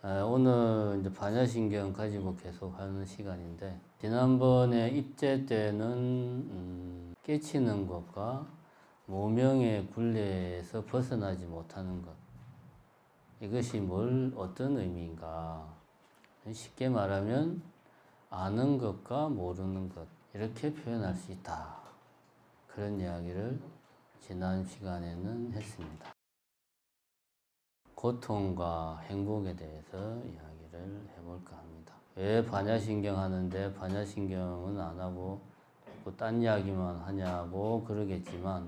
오늘 이제 반야신경 가지고 계속 하는 시간인데, 지난번에 입제 때는 깨치는 것과 모명의 굴레에서 벗어나지 못하는 것, 이것이 어떤 의미인가? 쉽게 말하면 아는 것과 모르는 것, 이렇게 표현할 수 있다. 그런 이야기를 지난 시간에는 했습니다. 고통과 행복에 대해서 이야기를 해볼까 합니다. 왜 반야신경 하는데 반야신경은 안 하고 딴 이야기만 하냐고 그러겠지만,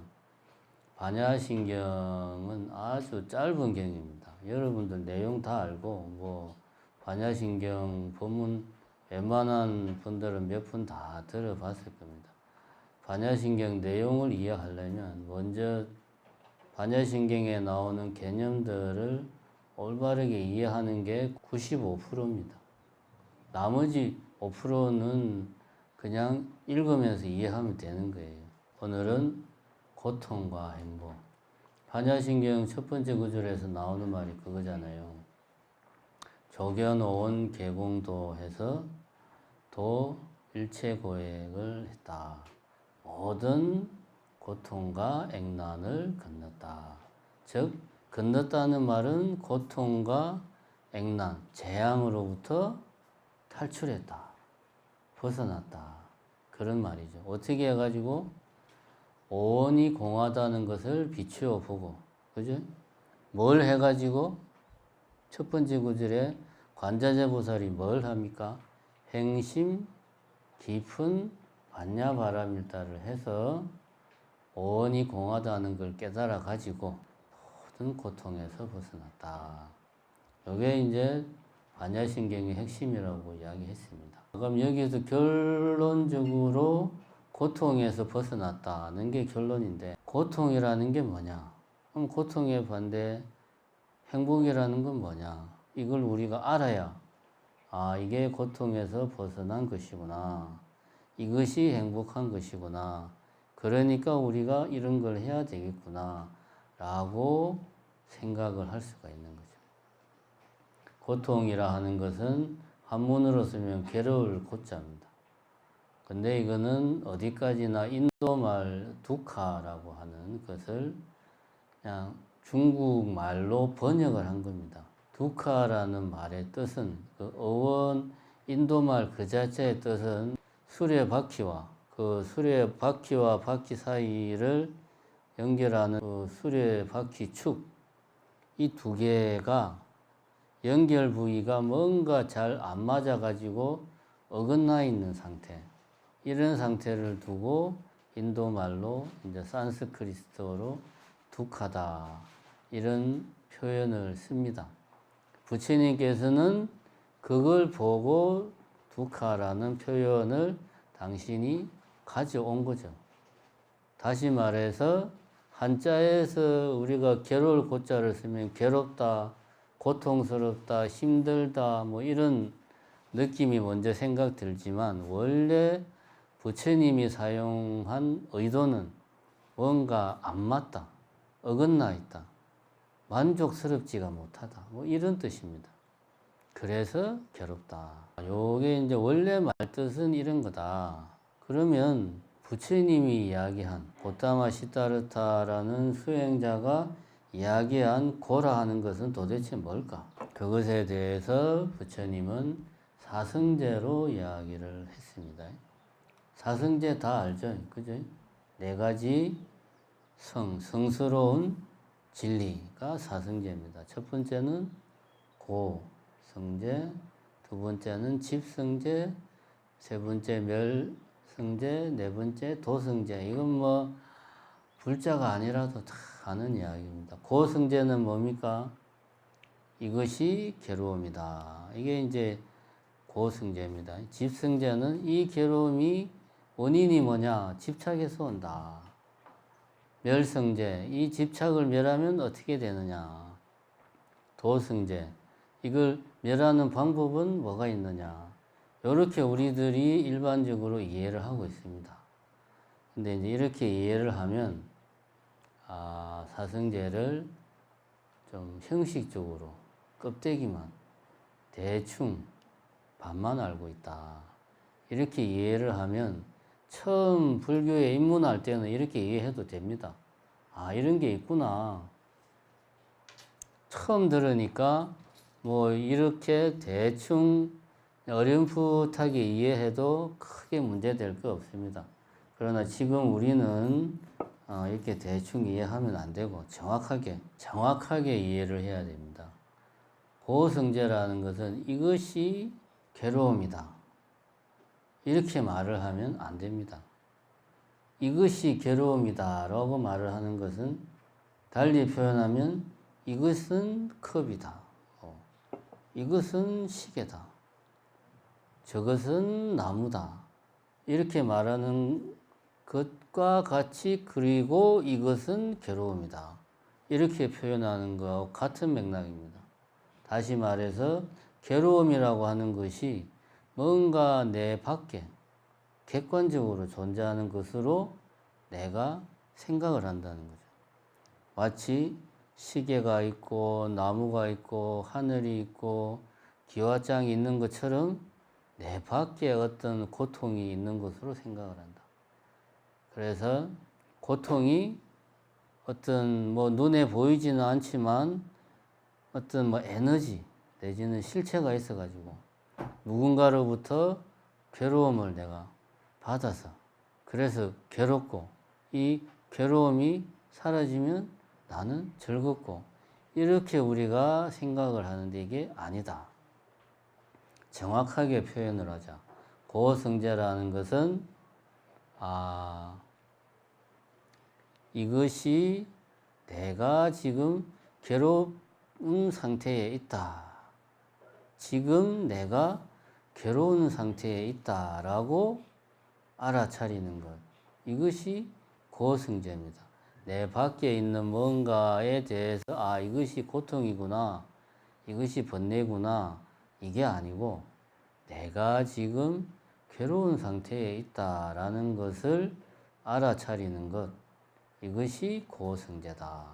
반야신경은 아주 짧은 경입니다. 여러분들 내용 다 알고 반야신경 법문 웬만한 분들은 몇 분 다 들어봤을 겁니다. 반야신경 내용을 이해하려면 먼저 반야신경에 나오는 개념들을 올바르게 이해하는 게 95%입니다. 나머지 5%는 그냥 읽으면서 이해하면 되는 거예요. 오늘은 고통과 행복. 반야신경 첫 번째 구절에서 나오는 말이 그거잖아요. 조견오온 계공도 해서 도 일체고액을 했다. 모든 고통과 액난을 건넜다. 즉, 건넜다는 말은 고통과 액난, 재앙으로부터 탈출했다. 벗어났다. 그런 말이죠. 어떻게 해가지고 오온이 공하다는 것을 비추어 보고, 그죠? 뭘 해가지고 첫 번째 구절에 관자재보살이 뭘 합니까? 행심 깊은 반야바라밀다를 해서 오온이 공하다는 걸 깨달아 가지고 모든 고통에서 벗어났다. 이게 이제 반야신경의 핵심이라고 이야기했습니다. 그럼 여기서 결론적으로 고통에서 벗어났다는 게 결론인데, 고통이라는 게 뭐냐? 그럼 고통의 반대 행복이라는 건 뭐냐? 이걸 우리가 알아야, 이게 고통에서 벗어난 것이구나. 이것이 행복한 것이구나. 그러니까 우리가 이런 걸 해야 되겠구나. 라고 생각을 할 수가 있는 거죠. 고통이라 하는 것은 한문으로 쓰면 괴로울 고자입니다. 근데 이거는 어디까지나 인도말 두카라고 하는 것을 그냥 중국말로 번역을 한 겁니다. 두카라는 말의 뜻은, 그 어원 인도말 그 자체의 뜻은 수레바퀴와 바퀴 사이를 연결하는 그 수레바퀴 축, 이 두 개가 연결 부위가 뭔가 잘 안 맞아 가지고 어긋나 있는 상태, 이런 상태를 두고 인도말로 이제 산스크리트어로 두카다, 이런 표현을 씁니다. 부처님께서는 그걸 보고 두카라는 표현을 당신이 가져온 거죠. 다시 말해서 한자에서 우리가 괴로울 고자를 쓰면 괴롭다, 고통스럽다, 힘들다 이런 느낌이 먼저 생각 들지만, 원래 부처님이 사용한 의도는 뭔가 안 맞다, 어긋나 있다, 만족스럽지가 못하다, 이런 뜻입니다. 그래서 괴롭다. 요게 이제 원래 말뜻은 이런 거다. 그러면 부처님이 이야기한 고타마 시타르타라는 수행자가 이야기한 고라 하는 것은 도대체 뭘까? 그것에 대해서 부처님은 사성제로 이야기를 했습니다. 사성제 다 알죠? 그죠? 네 가지 성스러운 진리가 사성제입니다. 첫 번째는 고성제, 두 번째는 집성제, 세 번째 멸성제, 네 번째 도성제. 이건 불자가 아니라도 다 아는 이야기입니다. 고성제는 뭡니까? 이것이 괴로움이다. 이게 이제 고성제입니다. 집성제는 이 괴로움이 원인이 뭐냐? 집착에서 온다. 멸성제, 이 집착을 멸하면 어떻게 되느냐? 도성제, 이걸 멸하는 방법은 뭐가 있느냐? 이렇게 우리들이 일반적으로 이해를 하고 있습니다. 근데 이제 이렇게 이해를 하면, 사성제를 좀 형식적으로 껍데기만 대충 반만 알고 있다. 이렇게 이해를 하면 처음 불교에 입문할 때는 이렇게 이해해도 됩니다. 아, 이런 게 있구나. 처음 들으니까 뭐 이렇게 대충 어렴풋하게 이해해도 크게 문제될 거 없습니다. 그러나 지금 우리는 이렇게 대충 이해하면 안 되고 정확하게 이해를 해야 됩니다. 고성제라는 것은 이것이 괴로움이다. 이렇게 말을 하면 안 됩니다. 이것이 괴로움이다 라고 말을 하는 것은 달리 표현하면 이것은 컵이다. 이것은 시계다. 저것은 나무다. 이렇게 말하는 것과 같이 그리고 이것은 괴로움이다. 이렇게 표현하는 것과 같은 맥락입니다. 다시 말해서 괴로움이라고 하는 것이 뭔가 내 밖에 객관적으로 존재하는 것으로 내가 생각을 한다는 거죠. 마치 시계가 있고 나무가 있고 하늘이 있고 기와장이 있는 것처럼 내 밖에 어떤 고통이 있는 것으로 생각을 한다. 그래서 고통이 어떤 뭐 눈에 보이지는 않지만 어떤 뭐 에너지 내지는 실체가 있어가지고 누군가로부터 괴로움을 내가 받아서 그래서 괴롭고 이 괴로움이 사라지면 나는 즐겁고 이렇게 우리가 생각을 하는데 이게 아니다. 정확하게 표현을 하자. 고성제라는 것은 이것이 내가 지금 괴로운 상태에 있다. 지금 내가 괴로운 상태에 있다라고 알아차리는 것. 이것이 고성제입니다. 내 밖에 있는 뭔가에 대해서 이것이 고통이구나. 이것이 번뇌구나. 이게 아니고 내가 지금 괴로운 상태에 있다라는 것을 알아차리는 것. 이것이 고성제다.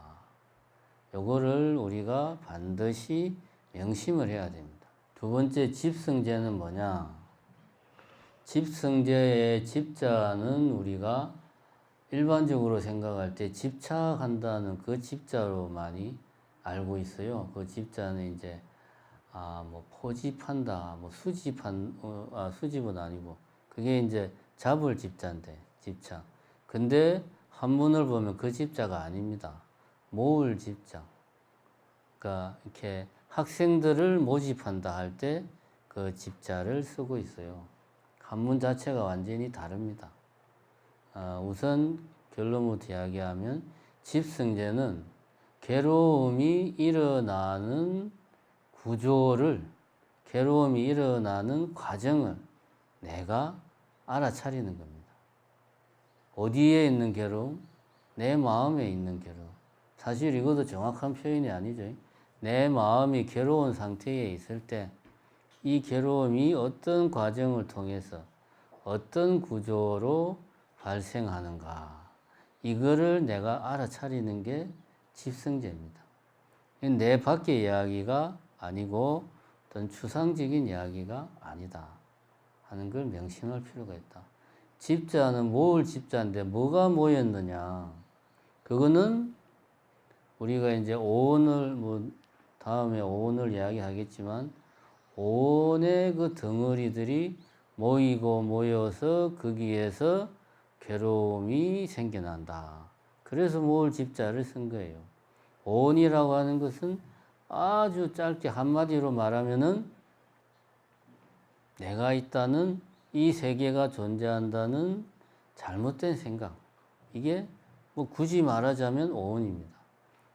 요거를 우리가 반드시 명심을 해야 됩니다. 두 번째 집성제는 뭐냐? 집성제의 집자는 우리가 일반적으로 생각할 때 집착한다는 그 집자로 많이 알고 있어요. 그 집자는 이제 뭐 포집한다, 뭐 수집은 아니고 그게 이제 잡을 집자인데 집착. 근데 한문을 보면 그 집자가 아닙니다. 모을 집자. 그러니까 이렇게 학생들을 모집한다 할 때 그 집자를 쓰고 있어요. 한문 자체가 완전히 다릅니다. 우선 결론부터 이야기하면 집성제는 괴로움이 일어나는 구조를, 괴로움이 일어나는 과정을 내가 알아차리는 겁니다. 어디에 있는 괴로움? 내 마음에 있는 괴로움. 사실 이것도 정확한 표현이 아니죠. 내 마음이 괴로운 상태에 있을 때 이 괴로움이 어떤 과정을 통해서 어떤 구조로 발생하는가. 이거를 내가 알아차리는 게 집성제입니다. 내 밖의 이야기가 아니고 어떤 추상적인 이야기가 아니다 하는 걸 명심할 필요가 있다. 집자는 모을 집자인데 뭐가 모였느냐. 그거는 우리가 이제 오온을 다음에 오온을 이야기하겠지만 오온의 그 덩어리들이 모이고 모여서 거기에서 괴로움이 생겨난다. 그래서 모을 집자를 쓴 거예요. 오온이라고 하는 것은 아주 짧게 한마디로 말하면은 내가 있다는 이 세계가 존재한다는 잘못된 생각. 이게 뭐 굳이 말하자면 오온입니다.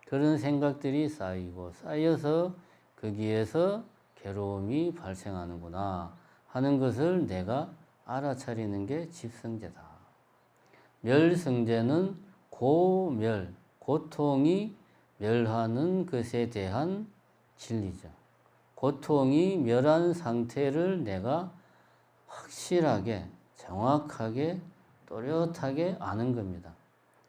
그런 생각들이 쌓이고 쌓여서 거기에서 괴로움이 발생하는구나 하는 것을 내가 알아차리는 게 집성제다. 멸성제는 고멸, 고통이 멸하는 것에 대한 진리죠. 고통이 멸한 상태를 내가 확실하게, 정확하게, 또렷하게 아는 겁니다.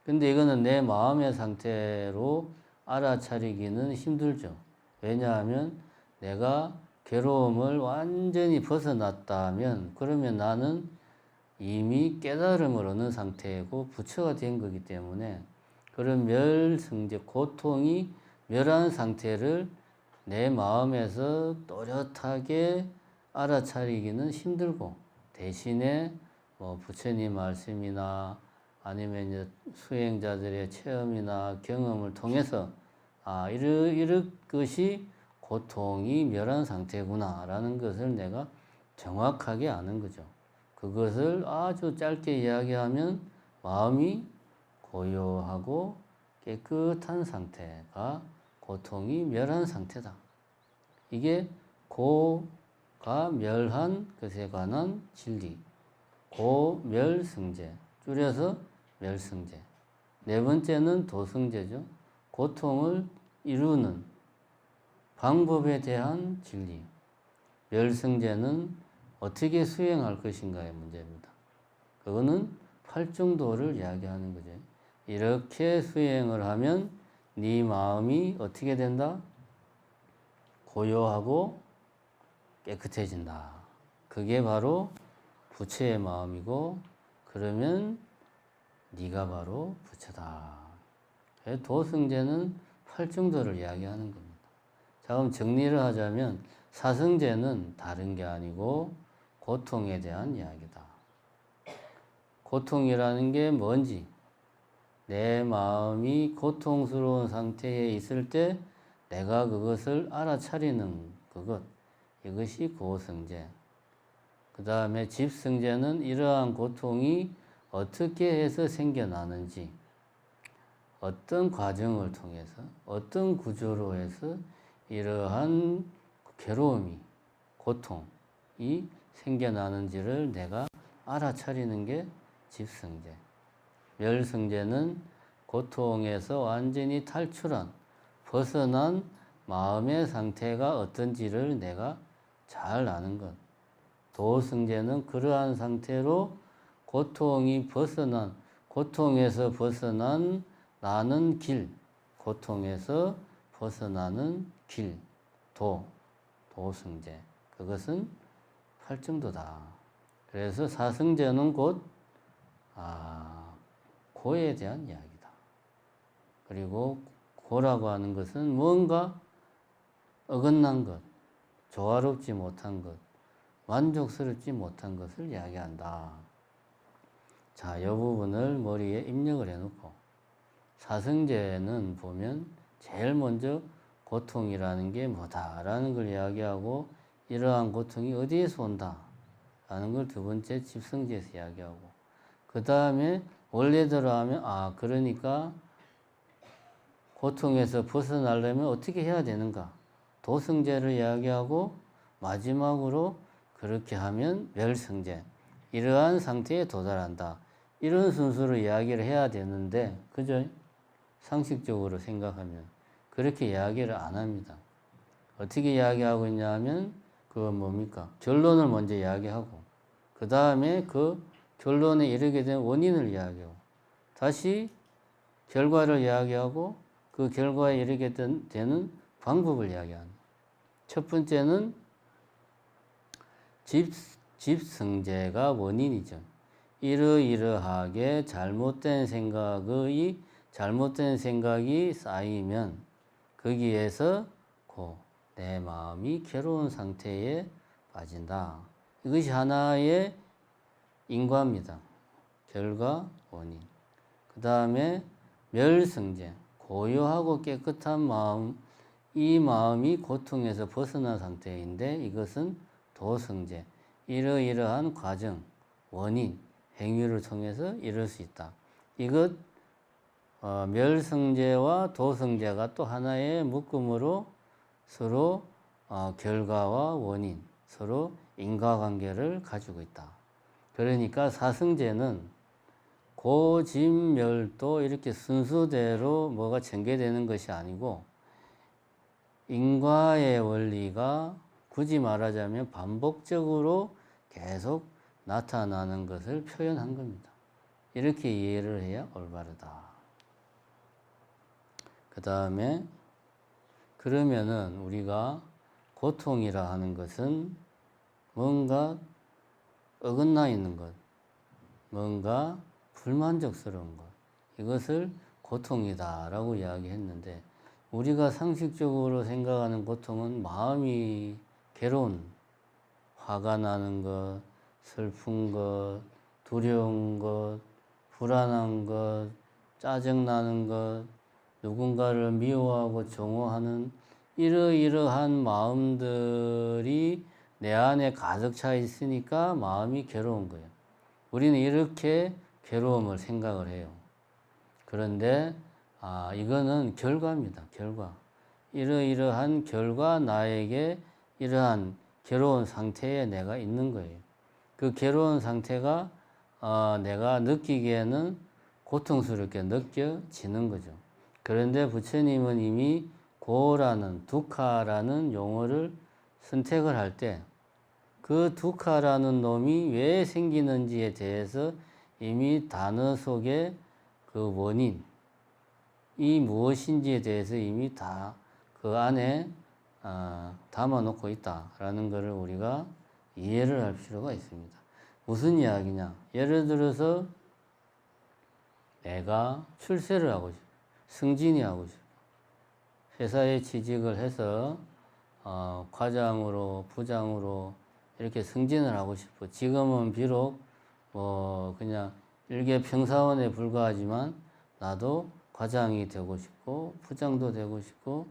근데 이거는 내 마음의 상태로 알아차리기는 힘들죠. 왜냐하면 내가 괴로움을 완전히 벗어났다면 그러면 나는 이미 깨달음을 얻는 상태이고 부처가 된 거기 때문에 그런 멸성제 고통이 멸한 상태를 내 마음에서 또렷하게 알아차리기는 힘들고 대신에 뭐 부처님 말씀이나 아니면 이제 수행자들의 체험이나 경험을 통해서 이런 것이 고통이 멸한 상태구나 라는 것을 내가 정확하게 아는 거죠. 그것을 아주 짧게 이야기하면 마음이 고요하고 깨끗한 상태가 고통이 멸한 상태다. 이게 고가 멸한 것에 관한 진리. 고멸승제. 줄여서 멸승제. 네 번째는 도승제죠. 고통을 이루는 방법에 대한 진리. 멸승제는 어떻게 수행할 것인가의 문제입니다. 그거는 팔중도를 이야기하는 거죠. 이렇게 수행을 하면 네 마음이 어떻게 된다? 고요하고 깨끗해진다. 그게 바로 부처의 마음이고 그러면 네가 바로 부처다. 도승제는 팔중도를 이야기하는 겁니다. 자, 그럼 정리를 하자면 사승제는 다른 게 아니고 고통에 대한 이야기다. 고통이라는 게 뭔지, 내 마음이 고통스러운 상태에 있을 때 내가 그것을 알아차리는 그것, 이것이 고승제. 그 다음에 집승제는 이러한 고통이 어떻게 해서 생겨나는지, 어떤 과정을 통해서, 어떤 구조로 해서 이러한 괴로움이, 고통이 생겨나는지를 내가 알아차리는 게 집승제. 멸승제는 고통에서 완전히 탈출한, 벗어난 마음의 상태가 어떤지를 내가 잘 아는 것. 도승제는 그러한 상태로 고통이 벗어난, 고통에서 벗어난 나는 길, 고통에서 벗어나는 길, 도승제. 그것은 팔중도다. 그래서 사승제는 곧 고에 대한 이야기다. 그리고 고라고 하는 것은 뭔가 어긋난 것, 조화롭지 못한 것, 만족스럽지 못한 것을 이야기한다. 자, 이 부분을 머리에 입력을 해놓고 사승제는 보면 제일 먼저 고통이라는 게 뭐다라는 걸 이야기하고 이러한 고통이 어디에서 온다 라는 걸 두 번째 집승제에서 이야기하고 그 다음에 원래대로 하면 그러니까 고통에서 벗어나려면 어떻게 해야 되는가 도승제를 이야기하고 마지막으로 그렇게 하면 멸승제 이러한 상태에 도달한다 이런 순서로 이야기를 해야 되는데 그죠? 상식적으로 생각하면 그렇게 이야기를 안 합니다. 어떻게 이야기하고 있냐 하면 그건 뭡니까? 결론을 먼저 이야기하고 그 다음에 그 결론에 이르게 된 원인을 이야기하고 다시 결과를 이야기하고 그 결과에 이르게 되는 방법을 이야기하는 첫 번째는 집승제가 원인이죠. 이러이러하게 잘못된 생각이 쌓이면 거기에서 내 마음이 괴로운 상태에 빠진다. 이것이 하나의 인과입니다. 결과, 원인. 그 다음에 멸승제, 고요하고 깨끗한 마음, 이 마음이 고통에서 벗어난 상태인데 이것은 도승제, 이러이러한 과정, 원인, 행위를 통해서 이룰 수 있다. 이것 멸승제와 도승제가 또 하나의 묶음으로 서로 결과와 원인, 서로 인과관계를 가지고 있다. 그러니까 사승제는 고집멸도 이렇게 순서대로 뭐가 전개되는 것이 아니고 인과의 원리가 굳이 말하자면 반복적으로 계속 나타나는 것을 표현한 겁니다. 이렇게 이해를 해야 올바르다. 그 다음에 그러면은 우리가 고통이라 하는 것은 뭔가 어긋나 있는 것, 뭔가 불만족스러운 것, 이것을 고통이다라고 이야기했는데, 우리가 상식적으로 생각하는 고통은 마음이 괴로운, 화가 나는 것, 슬픈 것, 두려운 것, 불안한 것, 짜증나는 것, 누군가를 미워하고 정오하는 이러이러한 마음들이 내 안에 가득 차 있으니까 마음이 괴로운 거예요. 우리는 이렇게 괴로움을 생각을 해요. 그런데 이거는 결과입니다. 결과. 이러이러한 결과, 나에게 이러한 괴로운 상태에 내가 있는 거예요. 그 괴로운 상태가 내가 느끼기에는 고통스럽게 느껴지는 거죠. 그런데 부처님은 이미 고라는, 두카라는 용어를 선택을 할 때 그 두카라는 놈이 왜 생기는지에 대해서 이미 단어 속에 그 원인, 이 무엇인지에 대해서 이미 다 그 안에 담아놓고 있다라는 것을 우리가 이해를 할 필요가 있습니다. 무슨 이야기냐? 예를 들어서 내가 출세를 하고 싶어, 승진이 하고 싶어, 회사에 취직을 해서 과장으로, 부장으로 이렇게 승진을 하고 싶어. 지금은 비록 그냥 일개 평사원에 불과하지만 나도 과장이 되고 싶고 부장도 되고 싶고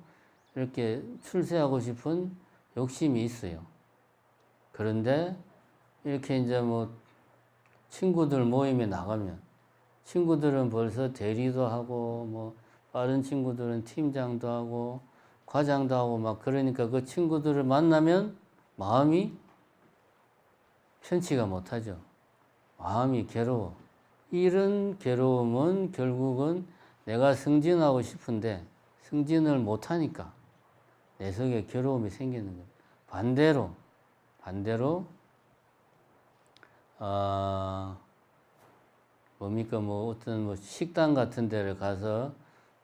이렇게 출세하고 싶은 욕심이 있어요. 그런데 이렇게 이제 친구들 모임에 나가면 친구들은 벌써 대리도 하고 빠른 친구들은 팀장도 하고 과장도 하고 막 그러니까 그 친구들을 만나면 마음이 편치가 못하죠. 마음이 괴로워. 이런 괴로움은 결국은 내가 승진하고 싶은데 승진을 못하니까 내 속에 괴로움이 생기는 거예요. 반대로 어떤 식당 같은 데를 가서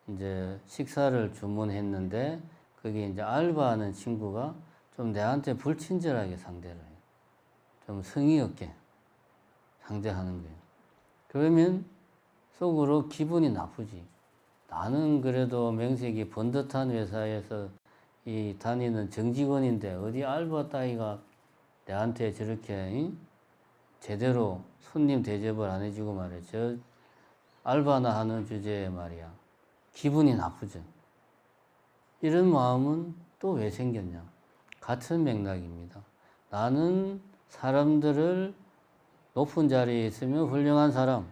이제 식사를 주문했는데 그게 이제 알바하는 친구가 좀 내한테 불친절하게 상대를 해요. 좀 성의 없게 상대하는 거예요. 그러면 속으로 기분이 나쁘지. 나는 그래도 명색이 번듯한 회사에서 다니는 정직원인데 어디 알바 따위가 내한테 저렇게 제대로 손님 대접을 안 해주고 말이야. 저 알바나 하는 주제에 말이야. 기분이 나쁘죠. 이런 마음은 또 왜 생겼냐? 같은 맥락입니다. 나는 사람들을 높은 자리에 있으면 훌륭한 사람,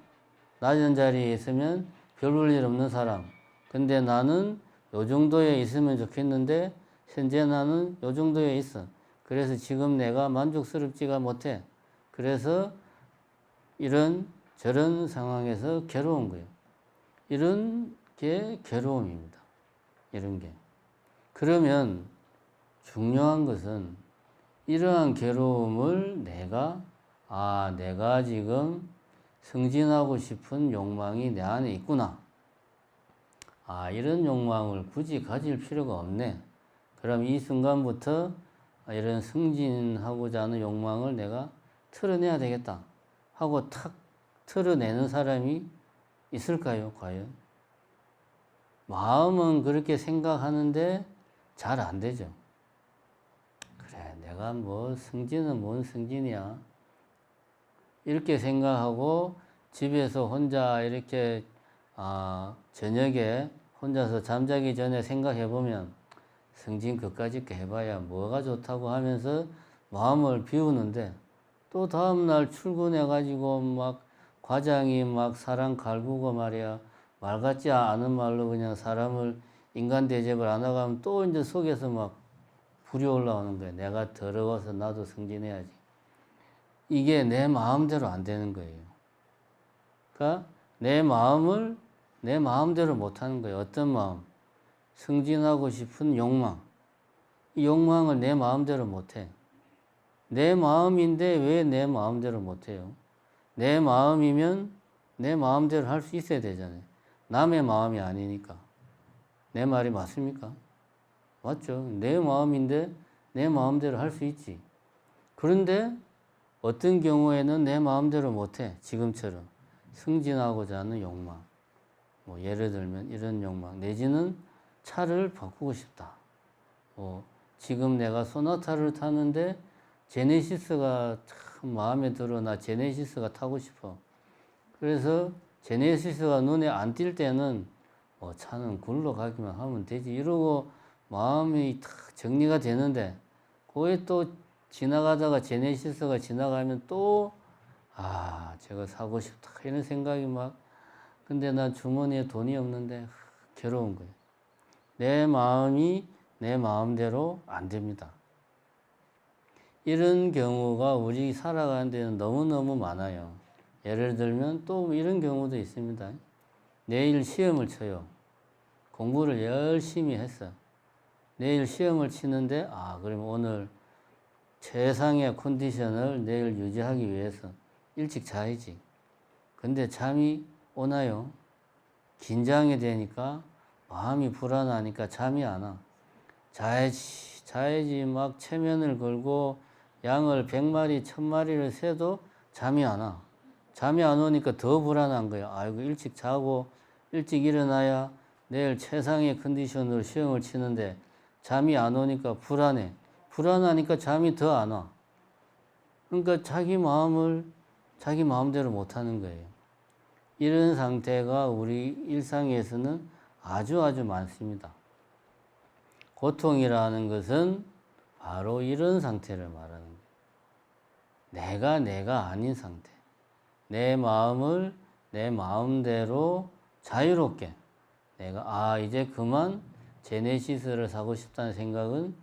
낮은 자리에 있으면 별 볼 일 없는 사람. 근데 나는 요 정도에 있으면 좋겠는데 현재 나는 요 정도에 있어. 그래서 지금 내가 만족스럽지가 못해. 그래서 이런 저런 상황에서 괴로운 거예요. 이런 게 괴로움입니다. 이런 게. 그러면 중요한 것은 이러한 괴로움을 내가 지금 승진하고 싶은 욕망이 내 안에 있구나. 이런 욕망을 굳이 가질 필요가 없네. 그럼 이 순간부터 이런 승진하고자 하는 욕망을 내가 털어내야 되겠다 하고 탁 털어내는 사람이 있을까요, 과연? 마음은 그렇게 생각하는데 잘 안 되죠. 그래, 내가 승진은 뭔 승진이야. 이렇게 생각하고 집에서 혼자 이렇게 저녁에 혼자서 잠자기 전에 생각해보면 승진 그까짓 거 해봐야 뭐가 좋다고 하면서 마음을 비우는데 또 다음날 출근해가지고 막 과장이 막 사람 갈구고 말이야. 말 같지 않은 말로 그냥 사람을 인간 대접을 안 하고 하면 또 이제 속에서 막 불이 올라오는 거야. 내가 더러워서 나도 승진해야지. 이게 내 마음대로 안 되는 거예요. 그러니까 내 마음대로 못 하는 거예요. 어떤 마음? 승진하고 싶은 욕망. 이 욕망을 내 마음대로 못 해. 내 마음인데 왜 내 마음대로 못 해요? 내 마음이면 내 마음대로 할 수 있어야 되잖아요. 남의 마음이 아니니까. 내 말이 맞습니까? 맞죠. 내 마음인데 내 마음대로 할 수 있지. 그런데 어떤 경우에는 내 마음대로 못해. 지금처럼 승진하고자 하는 욕망, 뭐 예를 들면 이런 욕망, 내지는 차를 바꾸고 싶다. 지금 내가 소나타를 타는데 제네시스가 참 마음에 들어. 나 제네시스가 타고 싶어. 그래서 제네시스가 눈에 안 띌 때는 차는 굴러가기만 하면 되지 이러고 마음이 탁 정리가 되는데, 그게 또 지나가다가 제네시스가 지나가면 또 저거 사고 싶다 이런 생각이 막. 근데 난 주머니에 돈이 없는데 괴로운 거예요. 내 마음이 내 마음대로 안 됩니다. 이런 경우가 우리 살아가는 데는 너무너무 많아요. 예를 들면 또 이런 경우도 있습니다. 내일 시험을 쳐요. 공부를 열심히 했어. 내일 시험을 치는데 그러면 오늘 최상의 컨디션을 내일 유지하기 위해서 일찍 자야지. 근데 잠이 오나요? 긴장이 되니까 마음이 불안하니까 잠이 안 와. 자야지 막 체면을 걸고 양을 100마리 1000마리를 세도 잠이 안 와. 잠이 안 오니까 더 불안한 거야. 아이고 일찍 자고 일찍 일어나야 내일 최상의 컨디션으로 시험을 치는데 잠이 안 오니까 불안해. 불안하니까 잠이 더 안 와. 그러니까 자기 마음을 자기 마음대로 못 하는 거예요. 이런 상태가 우리 일상에서는 아주 많습니다. 고통이라는 것은 바로 이런 상태를 말하는 거예요. 내가 아닌 상태. 내 마음을 내 마음대로 자유롭게 내가 이제 그만 제네시스를 사고 싶다는 생각은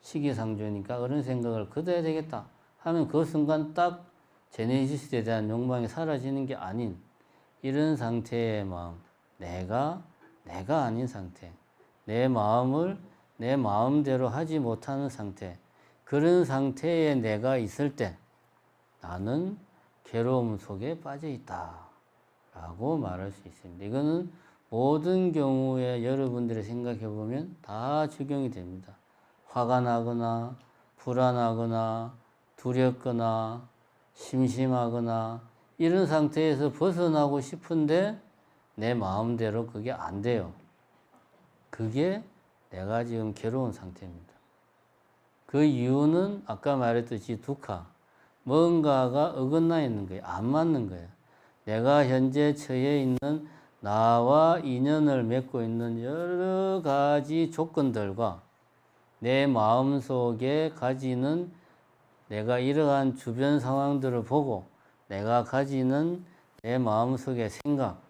시기상조니까 그런 생각을 거둬야 되겠다 하면 그 순간 딱 제네시스에 대한 욕망이 사라지는 게 아닌 이런 상태의 마음, 내가 아닌 상태, 내 마음을 내 마음대로 하지 못하는 상태, 그런 상태에 내가 있을 때 나는 괴로움 속에 빠져 있다 라고 말할 수 있습니다. 이거는 모든 경우에 여러분들이 생각해 보면 다 적용이 됩니다. 화가 나거나 불안하거나 두렵거나 심심하거나 이런 상태에서 벗어나고 싶은데 내 마음대로 그게 안 돼요. 그게 내가 지금 괴로운 상태입니다. 그 이유는 아까 말했듯이 두카, 뭔가가 어긋나 있는 거예요. 안 맞는 거예요. 내가 현재 처해 있는 나와 인연을 맺고 있는 여러 가지 조건들과 내 마음속에 가지는 내가 이러한 주변 상황들을 보고 내가 가지는 내 마음속의 생각,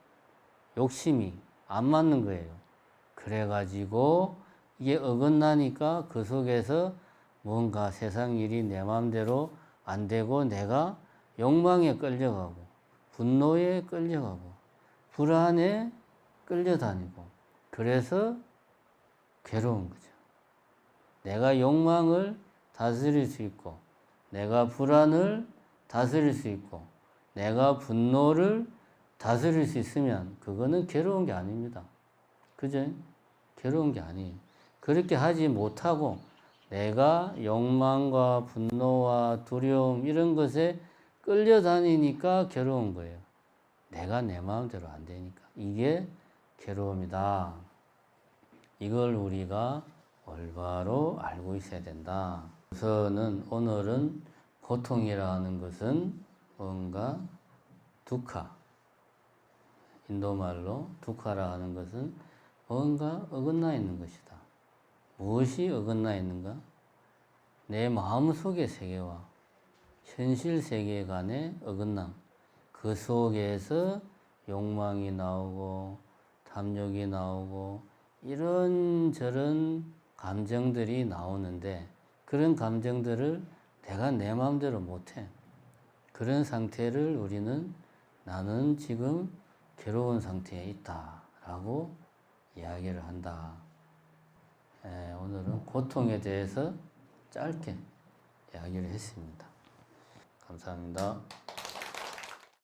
욕심이 안 맞는 거예요. 그래가지고 이게 어긋나니까 그 속에서 뭔가 세상 일이 내 마음대로 안 되고 내가 욕망에 끌려가고 분노에 끌려가고 불안에 끌려다니고 그래서 괴로운 거죠. 내가 욕망을 다스릴 수 있고 내가 불안을 다스릴 수 있고 내가 분노를 다스릴 수 있으면 그거는 괴로운 게 아닙니다. 그죠? 괴로운 게 아니에요. 그렇게 하지 못하고 내가 욕망과 분노와 두려움 이런 것에 끌려다니니까 괴로운 거예요. 내가 내 마음대로 안 되니까. 이게 괴로움이다. 이걸 우리가 올바로 알고 있어야 된다. 우선은 오늘은 고통이라는 것은 뭔가 두카, 인도말로 두카라 하는 것은 뭔가 어긋나 있는 것이다. 무엇이 어긋나 있는가? 내 마음속의 세계와 현실 세계 간의 어긋남. 그 속에서 욕망이 나오고 탐욕이 나오고 이런저런 감정들이 나오는데 그런 감정들을 내가 내 마음대로 못해. 그런 상태를 우리는 나는 지금 괴로운 상태에 있다 라고 이야기를 한다. 오늘은 고통에 대해서 짧게 이야기를 했습니다. 감사합니다.